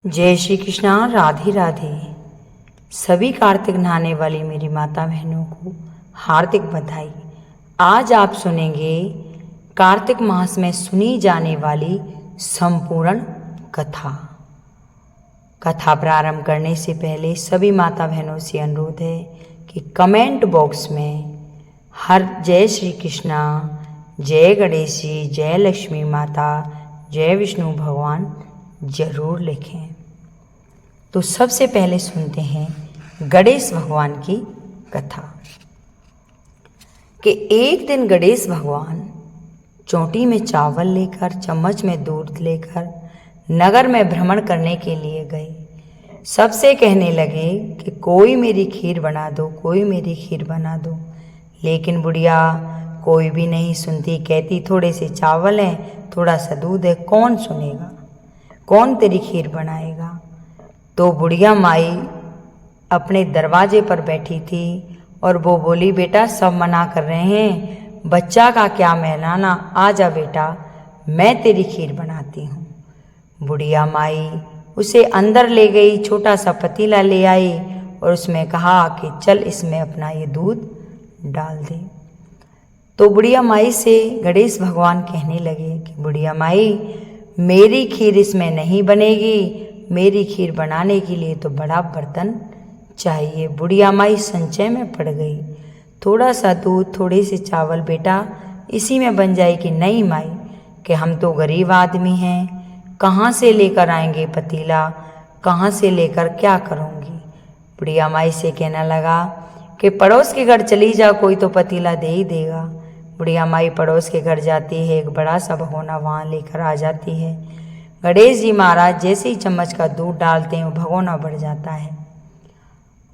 जय श्री कृष्णा। राधे राधे। सभी कार्तिक नहाने वाली मेरी माता बहनों को हार्दिक बधाई। आज आप सुनेंगे कार्तिक मास में सुनी जाने वाली संपूर्ण कथा। कथा प्रारंभ करने से पहले सभी माता बहनों से अनुरोध है कि कमेंट बॉक्स में हर जय श्री कृष्णा, जय गणेश जी, जय लक्ष्मी माता, जय विष्णु भगवान जरूर लिखें। तो सबसे पहले सुनते हैं गणेश भगवान की कथा कि एक दिन गणेश भगवान चौंटी में चावल लेकर, चम्मच में दूध लेकर नगर में भ्रमण करने के लिए गए। सबसे कहने लगे कि कोई मेरी खीर बना दो, कोई मेरी खीर बना दो। लेकिन बुढ़िया कोई भी नहीं सुनती, कहती थोड़े से चावल हैं, थोड़ा सा दूध है, कौन सुनेगा, कौन तेरी खीर बनाएगा। तो बुढ़िया माई अपने दरवाजे पर बैठी थी और वो बोली, बेटा सब मना कर रहे हैं, बच्चा का क्या मनाना, आ जा बेटा, मैं तेरी खीर बनाती हूँ। बुढ़िया माई उसे अंदर ले गई, छोटा सा पतीला ले आई और उसमें कहा कि चल इसमें अपना ये दूध डाल दे। तो बुढ़िया माई से गणेश भगवान कहने लगे कि बुढ़िया माई मेरी खीर इसमें नहीं बनेगी, मेरी खीर बनाने के लिए तो बड़ा बर्तन चाहिए। बुढ़िया माई संचय में पड़ गई। थोड़ा सा दूध, थोड़े से चावल, बेटा इसी में बन जाएगी। नहीं माई कि हम तो गरीब आदमी हैं, कहाँ से लेकर आएंगे पतीला, कहाँ से लेकर क्या करूँगी। बुढ़िया माई से कहना लगा कि पड़ोस के घर चली जा, कोई तो पतीला दे ही देगा। बुढ़िया माई पड़ोस के घर जाती है, एक बड़ा सा भगोना वहाँ लेकर आ जाती है। गणेश जी महाराज जैसे ही चम्मच का दूध डालते हैं वो भगोना बढ़ जाता है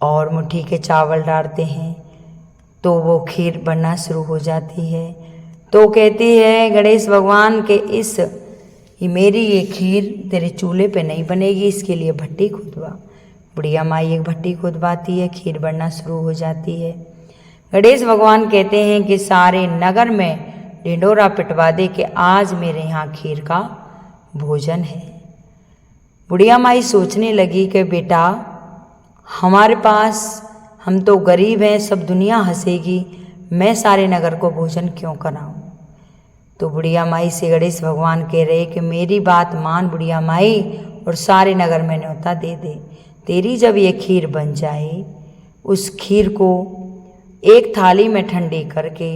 और मुट्ठी के चावल डालते हैं तो वो खीर बनना शुरू हो जाती है। तो कहती है गणेश भगवान के मेरी ये खीर तेरे चूल्हे पे नहीं बनेगी, इसके लिए भट्टी खुदवा। बुढ़िया माई एक भट्टी खुदवाती है, खीर बनना शुरू हो जाती है। गणेश भगवान कहते हैं कि सारे नगर में ढिंढोरा पिटवा दे कि आज मेरे यहाँ खीर का भोजन है। बुढ़िया माई सोचने लगी कि बेटा हमारे पास, हम तो गरीब हैं, सब दुनिया हंसेगी, मैं सारे नगर को भोजन क्यों कराऊं। तो बुढ़िया माई से गणेश भगवान कह रहे कि मेरी बात मान बुढ़िया माई और सारे नगर में न्योता दे दे। तेरी जब ये खीर बन जाए, उस खीर को एक थाली में ठंडी करके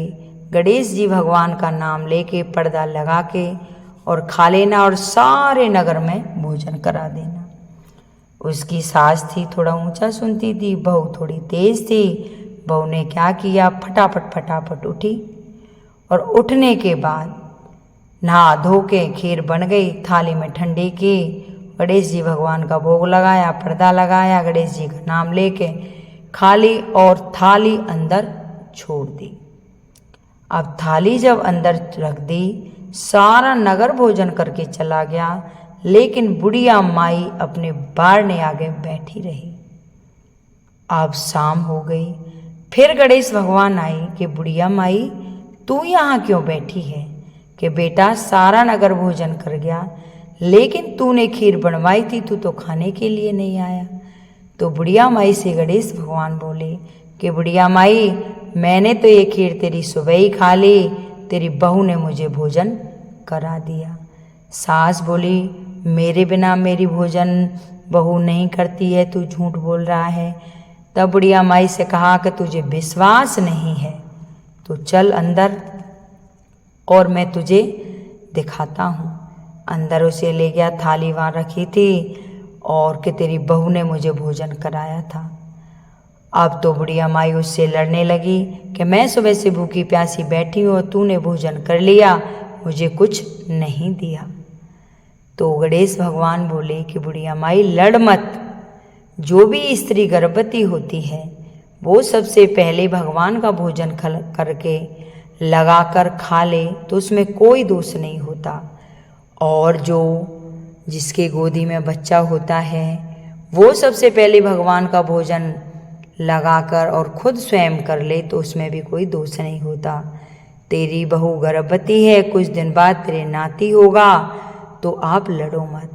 गणेश जी भगवान का नाम लेके पर्दा लगा के और खा लेना और सारे नगर में भोजन करा देना। उसकी सास थी थोड़ा ऊंचा सुनती थी, बहू थोड़ी तेज थी। बहू ने क्या किया, फटाफट उठी और उठने के बाद नहा धो के खीर बन गई, थाली में ठंडी की, गणेश जी भगवान का भोग लगाया, पर्दा लगाया, गणेश जी का नाम लेके खा ली और थाली अंदर छोड़ दी। अब थाली जब अंदर रख दी, सारा नगर भोजन करके चला गया, लेकिन बुढ़िया माई अपने बारने आगे बैठी रही। अब शाम हो गई, फिर गणेश भगवान आई कि बुढ़िया माई तू यहाँ क्यों बैठी है, कि बेटा सारा नगर भोजन कर गया, लेकिन तूने खीर बनवाई थी, तू तो खाने के लिए नहीं आया। तो बुढ़िया माई से गणेश भगवान बोले कि बुढ़िया माई मैंने तो ये खीर तेरी सुबह ही खा ली, तेरी बहू ने मुझे भोजन करा दिया। सास बोली मेरे बिना मेरी भोजन बहू नहीं करती है, तू झूठ बोल रहा है। तब बुढ़िया माई से कहा कि तुझे विश्वास नहीं है तो चल अंदर और मैं तुझे दिखाता हूँ। अंदर उसे ले गया, थाली वहाँ रखी थी और कि तेरी बहू ने मुझे भोजन कराया था। अब तो बुढ़िया माई उससे लड़ने लगी कि मैं सुबह से भूखी प्यासी बैठी हूँ, तूने भोजन कर लिया, मुझे कुछ नहीं दिया। तो गणेश भगवान बोले कि बुढ़िया माई लड़ मत, जो भी स्त्री गर्भवती होती है वो सबसे पहले भगवान का भोजन करके लगाकर खा ले तो उसमें कोई दोष नहीं होता, और जो जिसके गोदी में बच्चा होता है वो सबसे पहले भगवान का भोजन लगाकर और खुद स्वयं कर ले तो उसमें भी कोई दोष नहीं होता। तेरी बहू गर्भवती है, कुछ दिन बाद तेरे नाती होगा, तो आप लड़ो मत,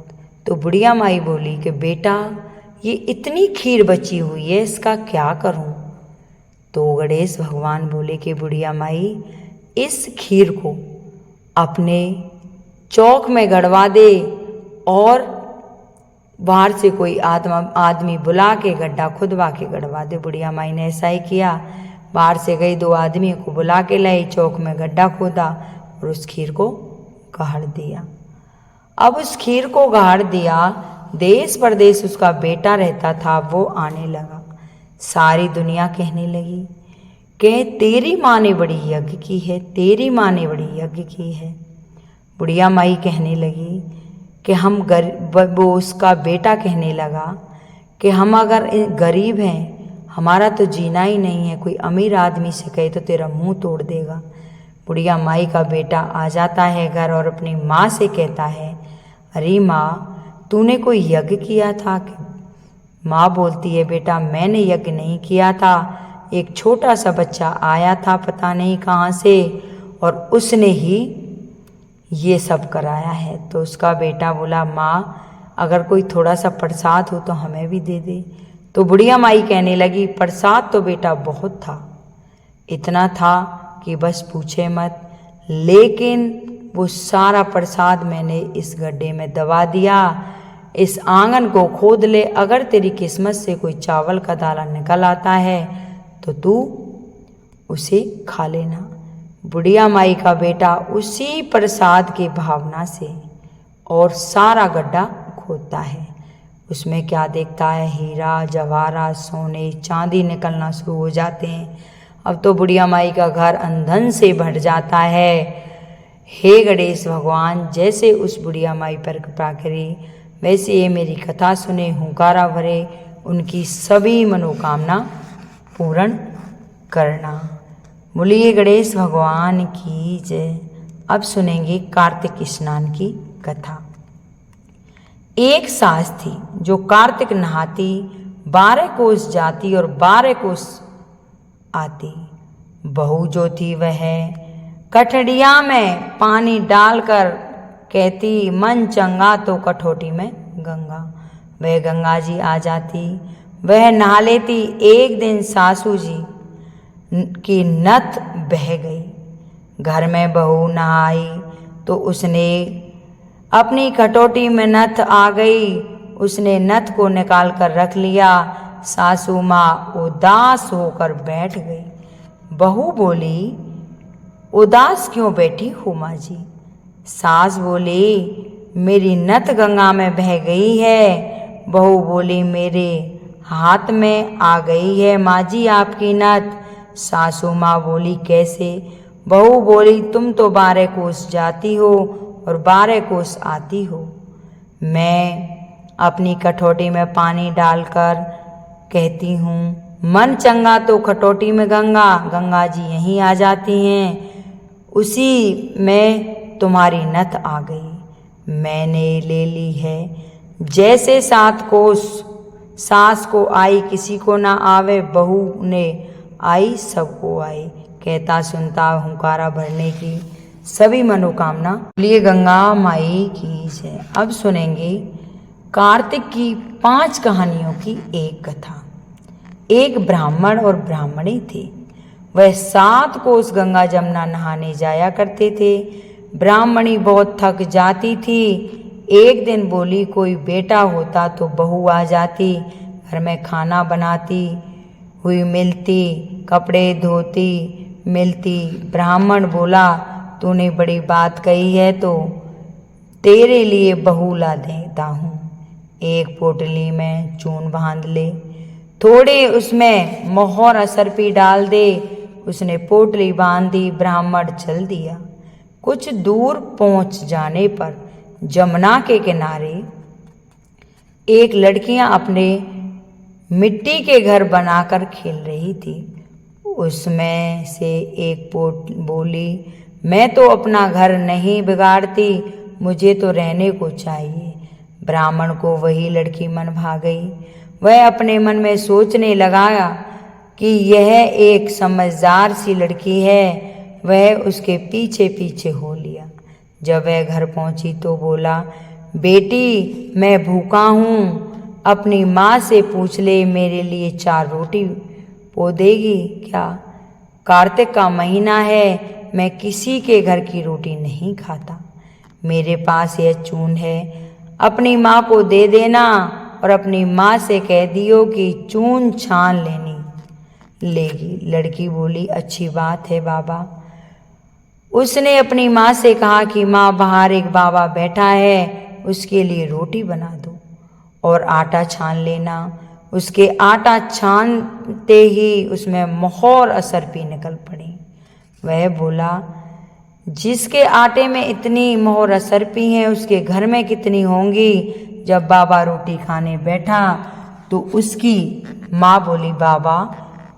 तो बुढ़िया माई बोली कि बेटा, ये इतनी खीर बची हुई है, इसका क्या करूं? तो गणेश भगवान बोले कि बुढ़िया माई, इस खीर को अपने चौक में गड़वा दे और बाहर से कोई आदमी बुला के गड्ढा खुदवा के गड़वा दे। बुढ़िया माई ने ऐसा ही किया। बाहर से गई, 2 आदमी को बुला के लाई, चौक में गड्ढा खोदा और उस खीर को गाड़ दिया। अब उस खीर को गाड़ दिया, देश परदेश उसका बेटा रहता था, वो आने लगा। सारी दुनिया कहने लगी कि तेरी माँ ने बड़ी यज्ञ की है, तेरी माँ ने बड़ी यज्ञ की है। बुढ़िया माई कहने लगी कि हम वो उसका बेटा कहने लगा कि हम अगर गरीब हैं, हमारा तो जीना ही नहीं है, कोई अमीर आदमी से कहे तो तेरा मुंह तोड़ देगा। बुढ़िया माई का बेटा आ जाता है घर और अपनी माँ से कहता है, अरे माँ, तूने कोई यज्ञ किया था कि? माँ बोलती है, बेटा मैंने यज्ञ नहीं किया था, एक छोटा सा बच्चा आया था पता नहीं कहाँ से और उसने ही ये सब कराया है। तो उसका बेटा बोला, माँ अगर कोई थोड़ा सा प्रसाद हो तो हमें भी दे दे। तो बुढ़िया माई कहने लगी, प्रसाद तो बेटा बहुत था, इतना था कि बस पूछे मत, लेकिन वो सारा प्रसाद मैंने इस गड्ढे में दबा दिया। इस आंगन को खोद ले, अगर तेरी किस्मत से कोई चावल का दाना निकल आता है तो तू उसे खा लेना। बुढ़िया माई का बेटा उसी प्रसाद की भावना से और सारा गड्ढा खोदता है। उसमें क्या देखता है, हीरा जवाहरात सोने चांदी निकलना शुरू हो जाते हैं। अब तो बुढ़िया माई का घर अंधन से भर जाता है। हे गणेश भगवान, जैसे उस बुढ़िया माई पर कृपा करी, वैसे ये मेरी कथा सुने, हुंकारा भरे, उनकी सभी मनोकामना पूर्ण करना। बोलिए गणेश भगवान की जय। अब सुनेंगे कार्तिक स्नान की कथा। एक सास थी जो कार्तिक नहाती, 12 कोस जाती और 12 कोस आती। बहू जो थी वह कठड़िया में पानी डालकर कहती, मन चंगा तो कठोटी में गंगा। वह गंगा जी आ जाती, वह नहा लेती। एक दिन सासू जी की नथ बह गई। घर में बहू नहाई तो उसने अपनी कटोटी में नथ आ गई, उसने नथ को निकाल कर रख लिया। सासू माँ उदास होकर बैठ गई। बहू बोली, उदास क्यों बैठी हो माँ जी? सास बोली, मेरी नथ गंगा में बह गई है। बहू बोली, मेरे हाथ में आ गई है माँ जी आपकी नथ। सासू माँ बोली, कैसे? बहू बोली, तुम तो 12 कोस जाती हो और 12 कोस आती हो। मैं अपनी कटोटी में पानी डालकर कहती हूँ, मन चंगा तो कटोटी में गंगा, गंगा जी यहीं आ जाती हैं। उसी में तुम्हारी नथ आ गई, मैंने ले ली है। जैसे 7 कोस सास को आई, किसी को ना आवे, बहू ने आई सबको आई। कहता सुनता हुंकारा भरने की सभी मनोकामना। लिए गंगा माई की जय। अब सुनेंगे कार्तिक की 5 कहानियों की एक कथा। एक ब्राह्मण और ब्राह्मणी थे। वह 7 कोस गंगा जमुना नहाने जाया करते थे। ब्राह्मणी बहुत थक जाती थी। एक दिन बोली, कोई बेटा होता तो बहू आ जाती, घर में खाना बनाती हुई मिलती, कपड़े धोती मिलती। ब्राह्मण बोला, तूने बड़ी बात कही है तो तेरे लिए बहू ला देता हूँ। एक पोटली में चून बांध ले, थोड़े उसमें मोहर असरपी डाल दे। उसने पोटली बांधी, ब्राह्मण चल दिया। कुछ दूर पहुंच जाने पर जमुना के किनारे एक लड़कियां अपने मिट्टी के घर बनाकर खेल रही थी। उसमें से एक बोली, मैं तो अपना घर नहीं बिगाड़ती, मुझे तो रहने को चाहिए। ब्राह्मण को वही लड़की मन भा गई। वह अपने मन में सोचने लगा कि यह एक समझदार सी लड़की है। वह उसके पीछे पीछे हो लिया। जब वह घर पहुंची तो बोला, बेटी मैं भूखा हूँ, अपनी माँ से पूछ ले मेरे लिए 4 रोटी पो देगी क्या। कार्तिक का महीना है, मैं किसी के घर की रोटी नहीं खाता। मेरे पास यह चून है, अपनी माँ को दे देना और अपनी माँ से कह दियो कि चून छान लेगी। लड़की बोली अच्छी बात है बाबा। उसने अपनी माँ से कहा कि माँ बाहर एक बाबा बैठा है, उसके लिए रोटी बना दो और आटा छान लेना। उसके आटा छानते ही उसमें मोहर असरपी निकल पड़ी। वह बोला जिसके आटे में इतनी मोहर असरपी है उसके घर में कितनी होंगी। जब बाबा रोटी खाने बैठा तो उसकी माँ बोली बाबा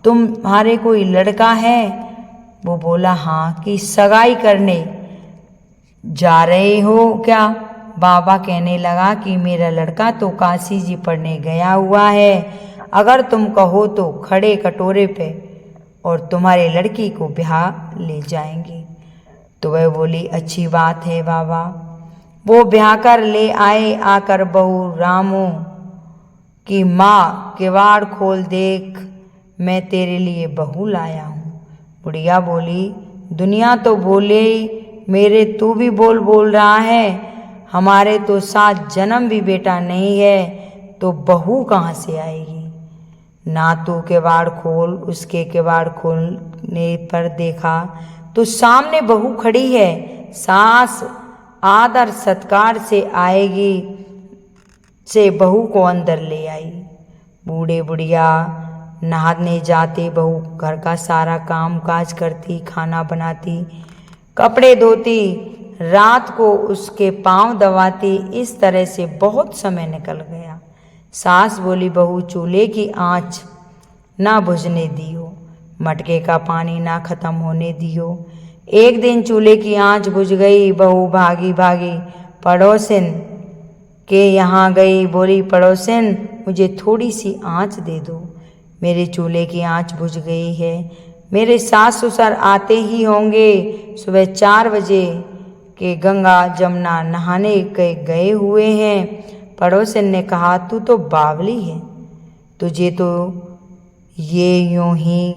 तुम्हारे कोई लड़का है। वो बोला हाँ। कि सगाई करने जा रहे हो क्या। बाबा कहने लगा कि मेरा लड़का तो काशी जी पढ़ने गया हुआ है, अगर तुम कहो तो खड़े कटोरे पे और तुम्हारी लड़की को ब्याह ले जाएंगे। तो वह बोली अच्छी बात है बाबा। वो ब्याह कर ले आए। आकर बहू रामू की माँ किवाड़ खोल, देख मैं तेरे लिए बहू लाया हूँ। बुढ़िया बोली दुनिया तो बोले मेरे तू भी बोल रहा है, हमारे तो 7 जन्म भी बेटा नहीं है, तो बहू कहाँ से आएगी। ना तू किवाड़ खोल। उसके किवाड़ खोलने पर देखा तो सामने बहू खड़ी है। सास आदर सत्कार से आएगी से बहू को अंदर ले आई। बूढ़े बुढ़िया नहाने जाते, बहू घर का सारा काम काज करती, खाना बनाती, कपड़े धोती, रात को उसके पांव दबाती। इस तरह से बहुत समय निकल गया। सास बोली बहू चूल्हे की आंच ना बुझने दियो, मटके का पानी ना खत्म होने दियो। एक दिन चूल्हे की आंच बुझ गई। बहू भागी भागी पड़ोसिन के यहाँ गई। बोली पड़ोसिन मुझे थोड़ी सी आंच दे दो, मेरे चूल्हे की आंच बुझ गई है। मेरे सास ससुर आते ही होंगे। सुबह 4 बजे के गंगा जमुना नहाने गए हुए हैं। पड़ोसिन ने कहा तू तो बावली है, तुझे तो ये यूं ही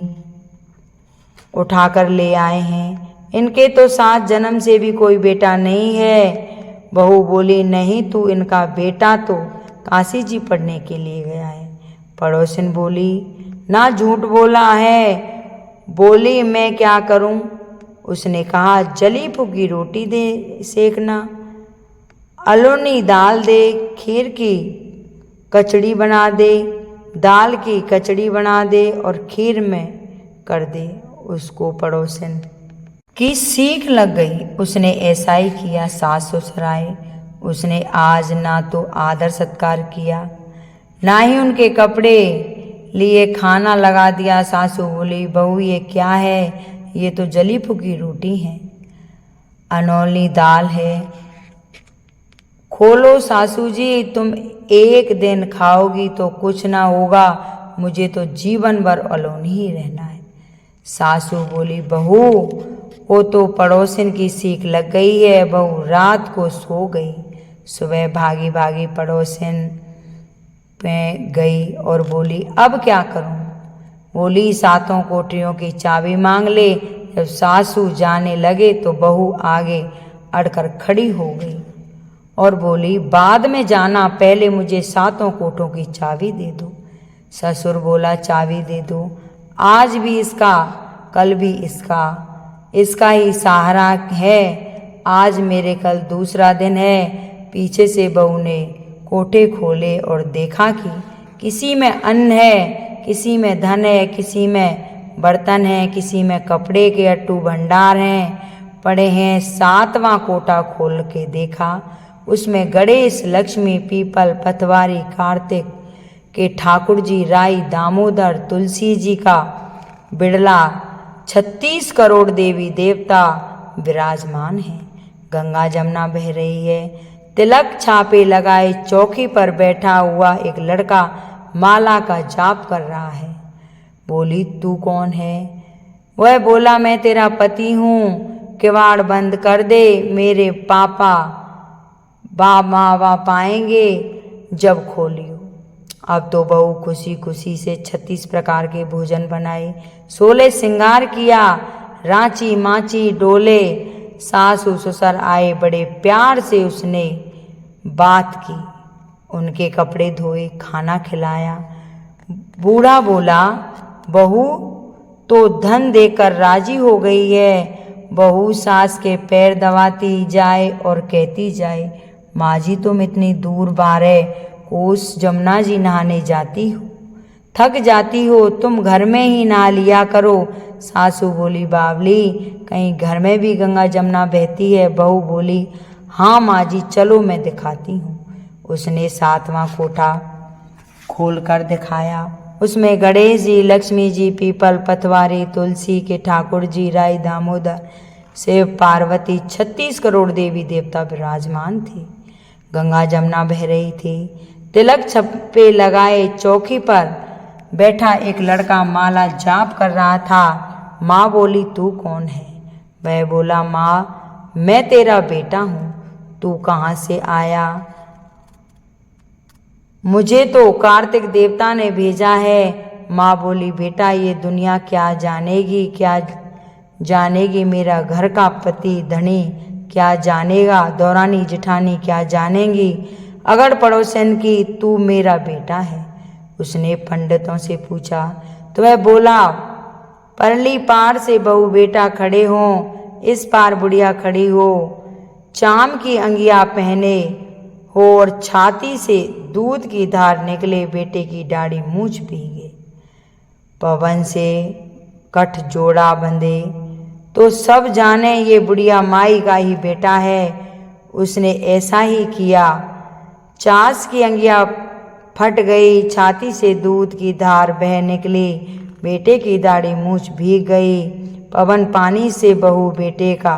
उठाकर ले आए हैं, इनके तो 7 जन्म से भी कोई बेटा नहीं है। बहू बोली नहीं, तू इनका बेटा तो काशी जी पढ़ने के लिए गया है। पड़ोसिन बोली ना झूठ बोला है। बोली मैं क्या करूं। उसने कहा जली फूकी रोटी दे सेकना, अलोनी दाल दे, खीर की कचड़ी बना दे, दाल की कचड़ी बना दे और खीर में कर दे। उसको पड़ोसिन की सीख लग गई। उसने ऐसा ही किया। सास ससुर आए, उसने आज ना तो आदर सत्कार किया, ना ही उनके कपड़े लिए, खाना लगा दिया। सासू बोली बहू ये क्या है, ये तो जली फूकी रोटी है, अनोली दाल है, खोलो सासू जी, तुम एक दिन खाओगी तो कुछ ना होगा, मुझे तो जीवन भर अलोनी ही रहना है। सासू बोली बहू वो तो पड़ोसिन की सीख लग गई है। बहू रात को सो गई। सुबह भागी भागी पड़ोसिन में गई और बोली अब क्या करूं। बोली 7 कोठरियों की चाबी मांग ले। जब सासू जाने लगे तो बहू आगे अड़कर खड़ी हो गई और बोली बाद में जाना, पहले मुझे 7 कोठों की चाबी दे दो। ससुर बोला चाबी दे दो, आज भी इसका कल भी इसका, इसका ही सहारा है। आज मेरे कल दूसरा दिन है। पीछे से बहू ने कोठे खोले और देखा कि किसी में अन्न है, किसी में धन है, किसी में बर्तन है, किसी में कपड़े के अट्टू भंडार हैं पड़े हैं। 7वां कोटा खोल के देखा, उसमें गणेश, लक्ष्मी, पीपल, पतवारी, कार्तिक के ठाकुर जी, राई, दामोदर, तुलसी जी का बिड़ला, 36 करोड़ देवी देवता विराजमान हैं। गंगा जमुना बह रही है। तिलक छापे लगाए चौकी पर बैठा हुआ एक लड़का माला का जाप कर रहा है। बोली तू कौन है। वह बोला मैं तेरा पति हूँ, किवाड़ बंद कर दे, मेरे पापा मावा पाएंगे जब खोलियो। अब तो बहू खुशी खुशी से 36 प्रकार के भोजन बनाए, 16 श्रृंगार किया, रांची माची डोले। सासू ससुर आए, बड़े प्यार से उसने बात की, उनके कपड़े धोए, खाना खिलाया। बूढ़ा बोला, बहू तो धन देकर राजी हो गई है। बहू सास के पैर दबाती जाए और कहती जाए, माँ जी तुम इतनी दूर 12 कोस जमुना जी नहाने जाती हो, थक जाती हो, तुम घर में ही नहा लिया करो। सासू बोली, बावली कहीं घर में भी गंगा जमुना बहती है? बहू बोली, हाँ माँ जी चलो मैं दिखाती हूँ। उसने 7वां कोठा खोल कर दिखाया। उसमें गणेश जी, लक्ष्मी जी, पीपल, पतवारी, तुलसी के ठाकुर जी, राई दामोदर, शिव, पार्वती, 36 करोड़ देवी देवता विराजमान थे। गंगा जमुना बह रही थी। तिलक छप्पे लगाए चौकी पर बैठा एक लड़का माला जाप कर रहा था। माँ बोली, तू कौन है? वह बोला, माँ मैं तेरा बेटा हूँ, तू कहाँ से आया? मुझे तो कार्तिक देवता ने भेजा है। माँ बोली, बेटा ये दुनिया क्या जानेगी, क्या जानेगी, मेरा घर का पति धनी क्या जानेगा, दौरानी जिठानी क्या जानेंगी, अगर पड़ोसन की तू मेरा बेटा है। उसने पंडितों से पूछा तो वह बोला, परली पार से बहू बेटा खड़े हों, इस पार बुढ़िया खड़ी हो, चाम की अंगिया पहने हो और छाती से दूध की धार निकले, बेटे की दाढ़ी मूछ भीगे, पवन से कठ जोड़ा बंधे तो सब जाने ये बुढ़िया माई का ही बेटा है। उसने ऐसा ही किया। चास की अंगिया फट गई, छाती से दूध की धार बह निकली, बेटे की दाढ़ी मूछ भीग गई, पवन पानी से बहू बेटे का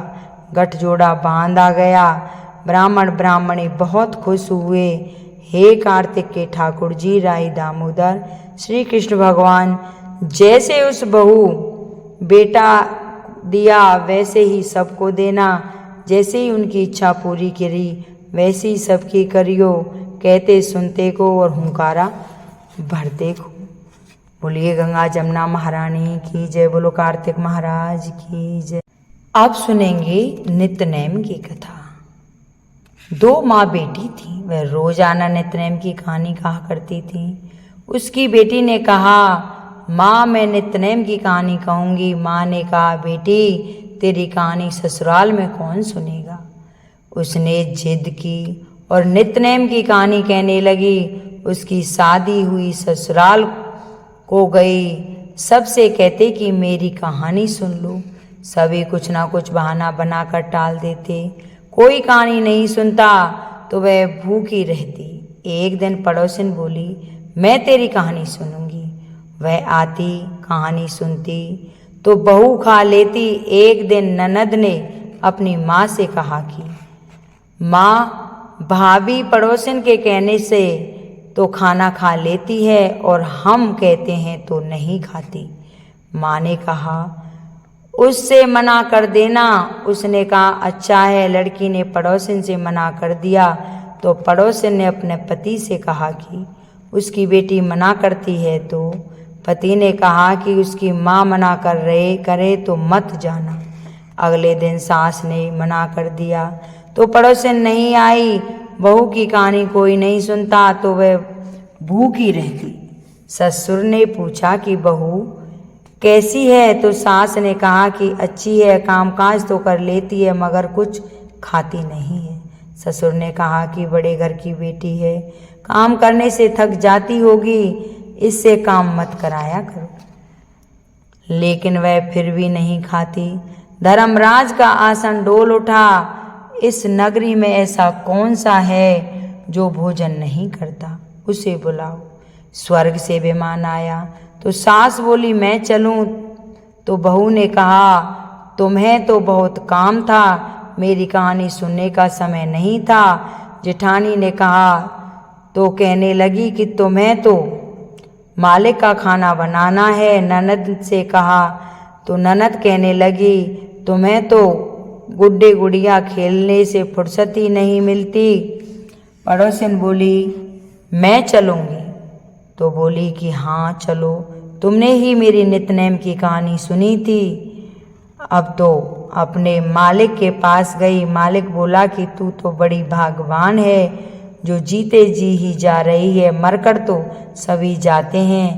गठजोड़ा बांधा गया। ब्राह्मण ब्राह्मणी बहुत खुश हुए। हे कार्तिक के ठाकुर जी, राई दामोदर, श्री कृष्ण भगवान, जैसे उस बहू बेटा दिया वैसे ही सबको देना, जैसे ही उनकी इच्छा पूरी करी वैसे ही सबकी करियो, कहते सुनते को और हुंकारा भरते को। बोलिए गंगा जमुना महारानी की जय, बोलो कार्तिक महाराज की जय। अब सुनेंगे नित्यनेम की कथा। 2 माँ बेटी थी, वह रोजाना नित्यनेम की कहानी कहा करती थी। उसकी बेटी ने कहा, माँ मैं नित्यनेम की कहानी कहूँगी। माँ ने कहा, बेटी तेरी कहानी ससुराल में कौन सुनेगा। उसने जिद की और नित्यनेम की कहानी कहने लगी। उसकी शादी हुई, ससुराल को गई, सबसे कहते कि मेरी कहानी सुन लो। सभी कुछ ना कुछ बहाना बनाकर टाल देते, कोई कहानी नहीं सुनता तो वह भूखी रहती। एक दिन पड़ोसिन बोली, मैं तेरी कहानी सुनूंगी। वह आती, कहानी सुनती तो बहू खा लेती। एक दिन ननद ने अपनी माँ से कहा कि माँ, भाभी पड़ोसिन के कहने से तो खाना खा लेती है और हम कहते हैं तो नहीं खाती। माँ ने कहा, उससे मना कर देना। उसने कहा, अच्छा है। लड़की ने पड़ोसिन से मना कर दिया तो पड़ोसिन ने अपने पति से कहा कि उसकी बेटी मना करती है, तो पति ने कहा कि उसकी माँ मना करे तो मत जाना। अगले दिन सास ने मना कर दिया तो पड़ोसिन नहीं आई। बहू की कहानी कोई नहीं सुनता तो वह भूखी रहती। ससुर ने पूछा कि बहू कैसी है, तो सास ने कहा कि अच्छी है, कामकाज तो कर लेती है मगर कुछ खाती नहीं है। ससुर ने कहा कि बड़े घर की बेटी है, काम करने से थक जाती होगी, इससे काम मत कराया करो। लेकिन वह फिर भी नहीं खाती। धर्मराज का आसन डोल उठा। इस नगरी में ऐसा कौन सा है जो भोजन नहीं करता, उसे बुलाओ। स्वर्ग से विमान आया तो सास बोली, मैं चलूं, तो बहू ने कहा, तुम्हें तो बहुत काम था, मेरी कहानी सुनने का समय नहीं था। जेठानी ने कहा तो कहने लगी कि तुम्हें तो मालिक का खाना बनाना है। ननद से कहा तो ननद कहने लगी, तुम्हें तो गुड्डे गुड़िया खेलने से फुर्सत ही नहीं मिलती। पड़ोसिन बोली मैं चलूँगी। तो बोली कि हाँ चलो, तुमने ही मेरी नितनेम की कहानी सुनी थी। अब तो अपने मालिक के पास गई। मालिक बोला कि तू तो बड़ी भाग्यवान है जो जीते जी ही जा रही है, मरकर तो सभी जाते हैं।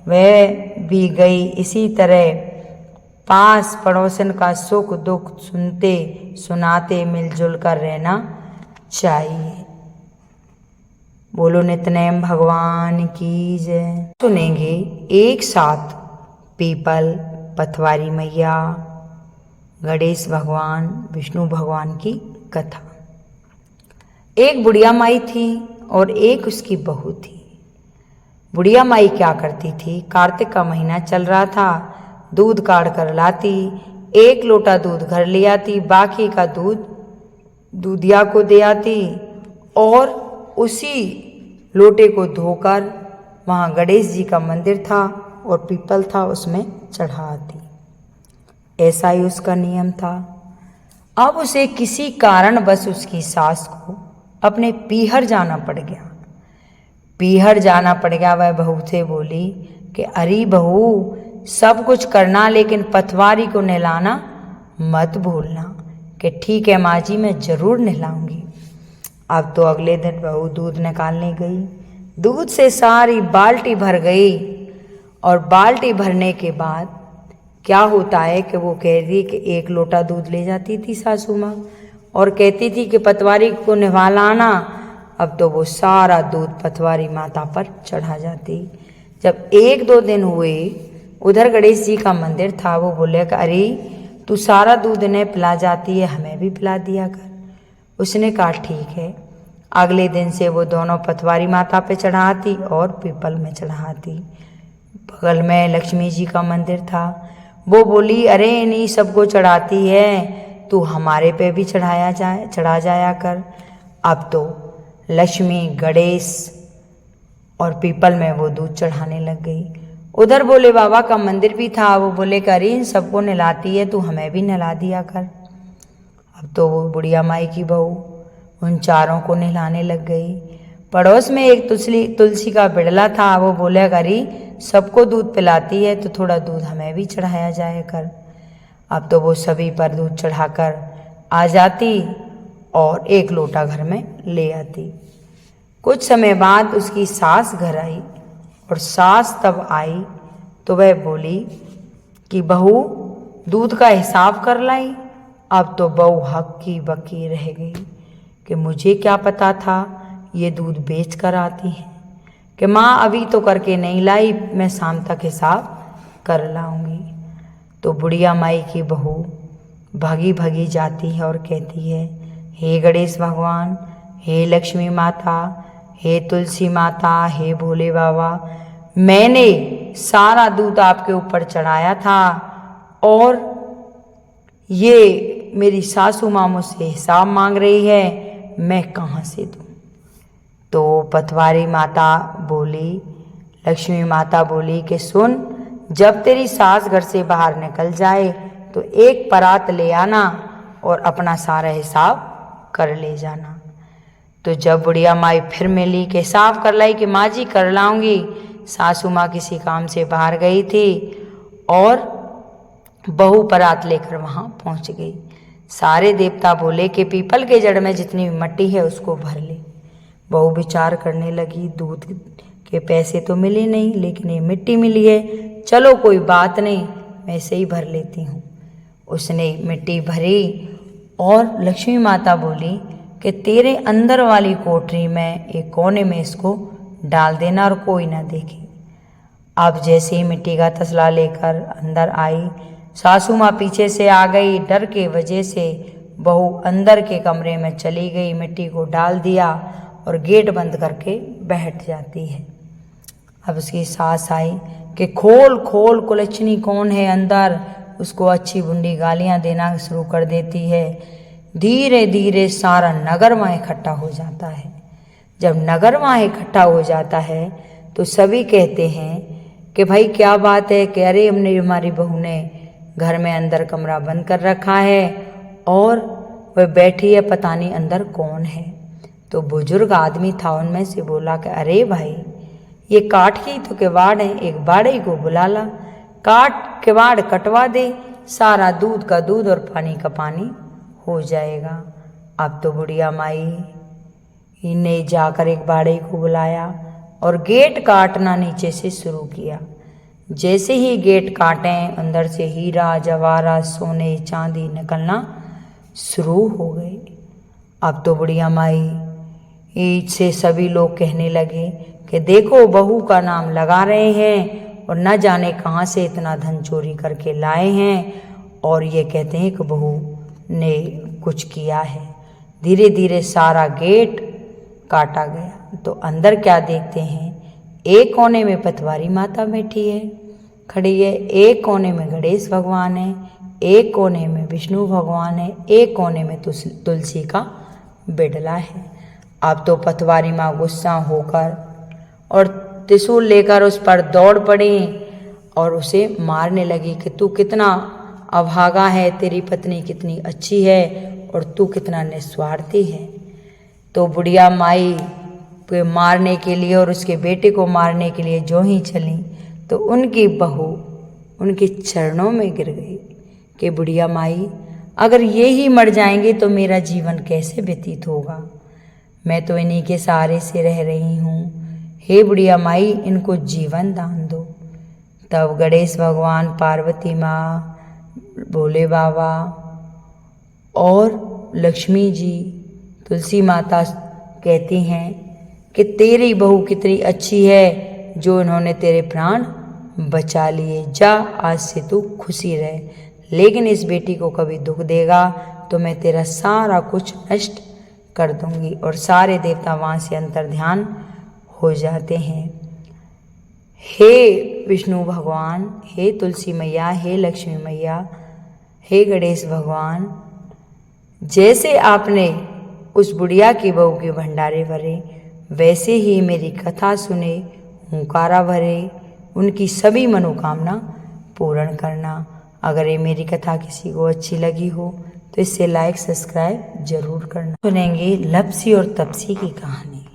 वह भी गई। इसी तरह पास पड़ोसन का सुख दुख सुनते सुनाते मिलजुल कर रहना चाहिए। बोलो नितनेम भगवान की जय। सुनेंगे एक साथ पीपल, पथवारी मैया, गणेश भगवान, विष्णु भगवान की कथा। एक बुढ़िया माई थी और एक उसकी बहू थी। बुढ़िया माई क्या करती थी, कार्तिक का महीना चल रहा था, दूध काढ़ कर लाती, एक लोटा दूध घर ले आती, बाकी का दूध दूधिया को दे आती और उसी लोटे को धोकर वहाँ गणेश जी का मंदिर था और पीपल था, उसमें चढ़ा आती। ऐसा ही उसका नियम था। अब उसे किसी कारण बस उसकी सास को अपने पीहर जाना पड़ गया। पीहर जाना पड़ गया। वह बहू से बोली कि अरे बहू, सब कुछ करना लेकिन पथवारी को नहलाना मत भूलना। कि ठीक है माँ जी, मैं जरूर नहलाऊंगी। अब तो अगले दिन बहू दूध निकालने गई। दूध से सारी बाल्टी भर गई और बाल्टी भरने के बाद क्या होता है कि वो कह रही कि एक लोटा दूध ले जाती थी सासू माँ और कहती थी कि पतवारी को नहलाना। अब तो वो सारा दूध पतवारी माता पर चढ़ा जाती। जब एक दो दिन हुए, उधर गणेश जी का मंदिर था, वो बोले कि अरे तू सारा दूध इन्हें पिला जाती है, हमें भी पिला दिया कर। उसने कहा ठीक है। अगले दिन से वो दोनों पथवारी माता पे चढ़ाती और पीपल में चढ़ाती। बगल में लक्ष्मी जी का मंदिर था। वो बोली अरे नहीं, सबको चढ़ाती है, तू हमारे पे भी चढ़ा जाया कर। अब तो लक्ष्मी, गणेश और पीपल में वो दूध चढ़ाने लग गई। उधर भोले बाबा का मंदिर भी था। वो बोले कि अरे इन सबको नहलाती है, तू हमें भी नहला दिया कर। अब तो वो बुढ़िया माई की बहू उन चारों को नहलाने लग गई। पड़ोस में एक तुलसी का बिड़ला था। वो बोले अरे सबको दूध पिलाती है तो थोड़ा दूध हमें भी चढ़ाया जाए कर। अब तो वो सभी पर दूध चढ़ाकर आ जाती और एक लोटा घर में ले आती। कुछ समय बाद उसकी सास घर आई और सास तब आई तो वह बोली कि बहू दूध का हिसाब कर लाई। अब तो बहू हक्की बक्की रह गई कि मुझे क्या पता था ये दूध बेच कर आती है, कि माँ अभी तो करके नहीं लाई, मैं शाम तक हिसाब कर लाऊंगी। तो बुढ़िया माई की बहू भागी भागी जाती है और कहती है हे गणेश भगवान, हे लक्ष्मी माता, हे तुलसी माता, हे भोले बाबा, मैंने सारा दूध आपके ऊपर चढ़ाया था और ये मेरी सासू माँ मुझसे हिसाब मांग रही है, मैं कहाँ से दूँ। तो पथवारी माता बोली, लक्ष्मी माता बोली कि सुन, जब तेरी सास घर से बाहर निकल जाए तो एक परात ले आना और अपना सारा हिसाब कर ले जाना। तो जब बुढ़िया माई फिर मिली कि साफ कर लाई कि माँ जी कर लाऊंगी, सासू माँ किसी काम से बाहर गई थी और बहू परात लेकर वहाँ पहुँच गई। सारे देवता बोले कि पीपल के जड़ में जितनी मट्टी है उसको भर ले। बहू विचार करने लगी, दूध के पैसे तो मिले नहीं लेकिन ये मिट्टी मिली है, चलो कोई बात नहीं, मैं इसे ही भर लेती हूँ। उसने मिट्टी भरी और लक्ष्मी माता बोली कि तेरे अंदर वाली कोठरी में एक कोने में इसको डाल देना और कोई ना देखे। अब जैसे ही मिट्टी का तसला लेकर अंदर आई, सासू माँ पीछे से आ गई। डर के वजह से बहू अंदर के कमरे में चली गई, मिट्टी को डाल दिया और गेट बंद करके बैठ जाती है। अब उसकी सास आई कि खोल खोल कुलच्छनी कौन है अंदर। उसको अच्छी बुंडी गालियाँ देना शुरू कर देती है। धीरे धीरे सारा नगर वहाँ इकट्ठा हो जाता है। जब नगर वहाँ इकट्ठा हो जाता है तो सभी कहते हैं कि भाई क्या बात है, कि अरे हमने हमारी बहू ने घर में अंदर कमरा बंद कर रखा है और वह बैठी है, पता नहीं अंदर कौन है। तो बुजुर्ग आदमी था उनमें से बोला कि अरे भाई, ये काठ की तो किवाड़ है, एक बाड़े को बुला ला, काट किवाड़ कटवा दे, सारा दूध का दूध और पानी का पानी हो जाएगा। अब तो बुढ़िया माई ने जाकर एक बाड़े को बुलाया और गेट काटना नीचे से शुरू किया। जैसे ही गेट काटे, अंदर से हीरा जवाहरात सोने चांदी निकलना शुरू हो गए। अब तो बुढ़िया माई से सभी लोग कहने लगे कि देखो, बहू का नाम लगा रहे हैं और न जाने कहाँ से इतना धन चोरी करके लाए हैं, और ये कहते हैं कि बहू ने कुछ किया है। धीरे धीरे सारा गेट काटा गया तो अंदर क्या देखते हैं, एक कोने में पतवारी माता बैठी है, खड़ी है, एक कोने में गणेश भगवान है, एक कोने में विष्णु भगवान है, एक कोने में तुलसी का बिडला है। अब तो पतवारी माँ गुस्सा होकर और त्रिशूल लेकर उस पर दौड़ पड़ी और उसे मारने लगी कि तू कितना अभागा है, तेरी पत्नी कितनी अच्छी है और तू कितना निस्वार्थी है। तो बुढ़िया माई को मारने के लिए और उसके बेटे को मारने के लिए जो ही चली तो उनकी बहू उनके चरणों में गिर गई कि बुढ़िया माई, अगर ये ही मर जाएंगे तो मेरा जीवन कैसे व्यतीत होगा, मैं तो इन्हीं के सहारे से रह रही हूँ, हे बुढ़िया माई इनको जीवन दान दो। तब गणेश भगवान, पार्वती माँ, भोले बाबा और लक्ष्मी जी, तुलसी माता कहती हैं कि तेरी बहू कितनी अच्छी है जो इन्होंने तेरे प्राण बचा लिए, जा आज से तू खुशी रहे, लेकिन इस बेटी को कभी दुख देगा तो मैं तेरा सारा कुछ नष्ट कर दूंगी। और सारे देवता वहाँ से अंतर्ध्यान हो जाते हैं। हे विष्णु भगवान, हे तुलसी मैया, हे लक्ष्मी मैया, हे गणेश भगवान, जैसे आपने उस बुढ़िया की बहू के भंडारे भरे, वैसे ही मेरी कथा सुने, हुंकारा भरे, उनकी सभी मनोकामना पूर्ण करना। अगर ये मेरी कथा किसी को अच्छी लगी हो तो इसे लाइक सब्सक्राइब जरूर करना। सुनेंगे लपसी और तपसी की कहानी।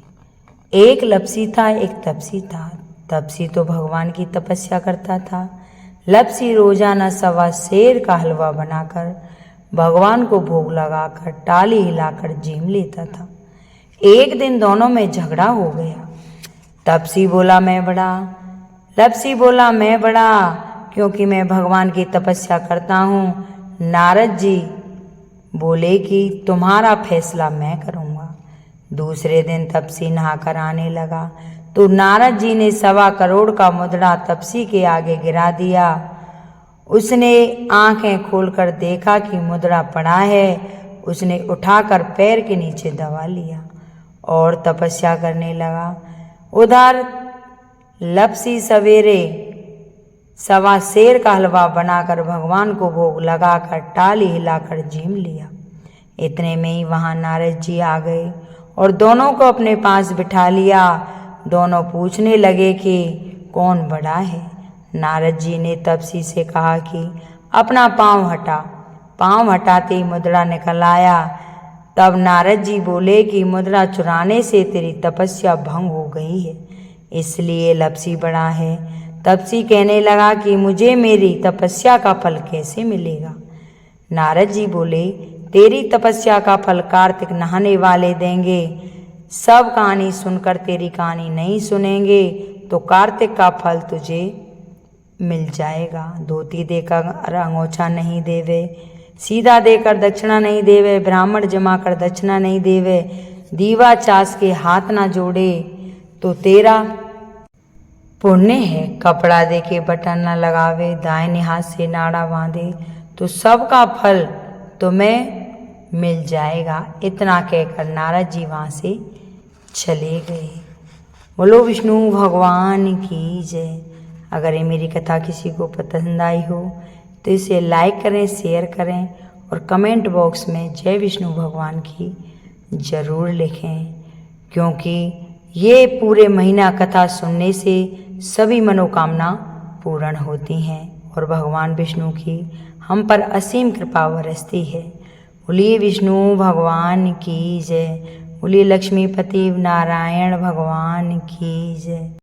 एक लपसी था, एक तपसी था। तपसी तो भगवान की तपस्या करता था। लपसी रोजाना सवा सेर का हलवा बनाकर भगवान को भोग लगाकर टाली हिलाकर जीम लेता था। एक दिन दोनों में झगड़ा हो गया। तपसी बोला मैं बड़ा, लपसी बोला मैं बड़ा, क्योंकि मैं भगवान की तपस्या करता हूँ। नारद जी बोले कि तुम्हारा फैसला मैं करूँगा। दूसरे दिन तपसी नहाकर आने लगा तो नारद जी ने 1.25 करोड़ का मुद्रा तपसी के आगे गिरा दिया। उसने आंखें खोलकर देखा कि मुद्रा पड़ा है। उसने उठाकर पैर के नीचे दबा लिया और तपस्या करने लगा। उधर लपसी सवेरे 1.25 सेर का हलवा बनाकर भगवान को भोग लगाकर टाली हिलाकर जीम लिया। इतने में ही वहां नारद जी आ गए और दोनों को अपने पास बिठा लिया। दोनों पूछने लगे कि कौन बड़ा है। नारद जी ने तपसी से कहा कि अपना पाँव हटा। पाँव हटाते ही मुद्रा निकल आया। तब नारद जी बोले कि मुद्रा चुराने से तेरी तपस्या भंग हो गई है, इसलिए लपसी बड़ा है। तपसी कहने लगा कि मुझे मेरी तपस्या का फल कैसे मिलेगा। नारद जी बोले तेरी तपस्या का फल कार्तिक नहाने वाले देंगे। सब कहानी सुनकर तेरी कहानी नहीं सुनेंगे तो कार्तिक का फल तुझे मिल जाएगा। धोती देकर अंगोछा नहीं देवे, सीधा देकर दक्षिणा नहीं देवे, ब्राह्मण जमा कर दक्षिणा नहीं देवे, दीवा चास के हाथ ना जोड़े तो तेरा पुण्य है। कपड़ा दे के बटन न लगावे, दाहिने हाथ से नाड़ा बांधे तो सबका फल तुम्हें मिल जाएगा। इतना कहकर नारद जी वहाँ से चले गए। बोलो विष्णु भगवान की जय। अगर ये मेरी कथा किसी को पसंद आई हो तो इसे लाइक करें, शेयर करें और कमेंट बॉक्स में जय विष्णु भगवान की ज़रूर लिखें, क्योंकि ये पूरे महीना कथा सुनने से सभी मनोकामना पूर्ण होती हैं और भगवान विष्णु की हम पर असीम कृपा बरसती है। बोलिए विष्णु भगवान की जय। बोलिए लक्ष्मीपति नारायण भगवान की जय।